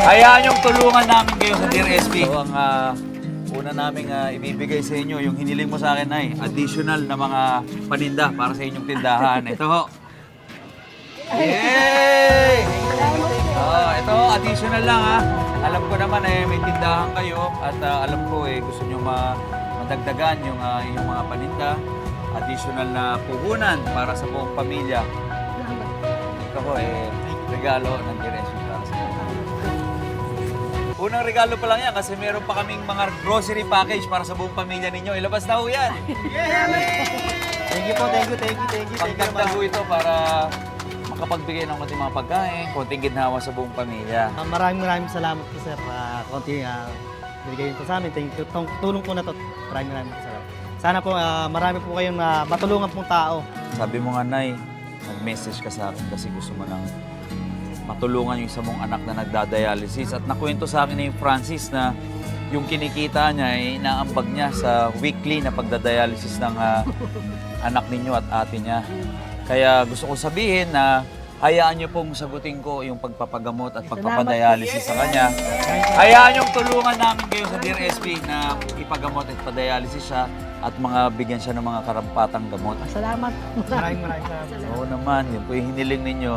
Hayaan yung tulungan namin kayo sa Dear SB. So, ang una naming ibibigay sa inyo, yung hiniling mo sa akin ay additional na mga paninda para sa inyong tindahan. Ito ho. Yay! Ito ho, additional lang ha. Alam ko naman may tindahan kayo at alam ko gusto nyo madagdagan yung mga paninda. Additional na puhunan para sa buong pamilya. Ito ho, regalo ng Dear SB para sa inyo. Unang regalo pa lang yan kasi meron pa kaming mga grocery package para sa buong pamilya ninyo. Ilabas na ho yan. Thank you po, thank you. Pagdagdag ho ito para makapagbigay ng konting mga pagkain, konting ginhawa sa buong pamilya. Maraming salamat po sir. Konting binigay po sa amin. Thank you. Tulong po na to. Maraming salamat. Sana po marami po kayong matulungan pong tao. Sabi mo nga, Nay, nag-message ka sa akin kasi gusto mo nang matulungan yung isa mong anak na nagdadialysis. At nakwento sa akin ni Francis na yung kinikita niya ay inaambag niya sa weekly na pagdadialysis ng anak ninyo at ate niya. Kaya gusto ko sabihin na hayaan niyo pong sagutin ko yung pagpapagamot at pagpapadialysis sa kanya. Hayaan niyong tulungan namin kayo sa Dear SB na ipagamot at padialysis siya at bigyan siya ng mga karampatang gamot. Salamat. Maraming salamat. Oo naman, yun po yung hiniling ninyo.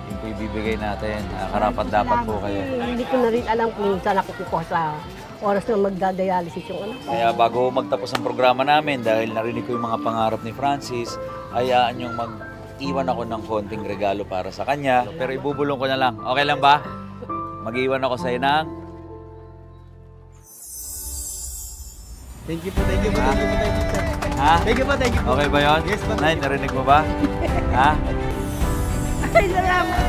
Yun po ibibigay natin. Karapat dapat po kayo. Hindi ko na rin alam kung saan ako kukuha sa oras na magdadialysis yung anak. Kaya bago magtapos ang programa namin, dahil narinig ko yung mga pangarap ni Francis, hayaan niyong mag-iwan ako ng konting regalo para sa kanya. Pero ibubulong ko na lang. Okay lang ba? Mag-iwan ako sa'yo ng... Thank you po, sir. Ha? Thank you po. Okay ba yun? Yes, po. Nay, narinig mo ba? Ha? Ay, salamat.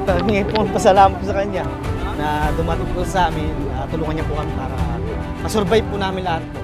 Pahingi po pasalamat po sa kanya na dumating po sa amin. Tulungan niya po kami para masurvive po namin lahat po.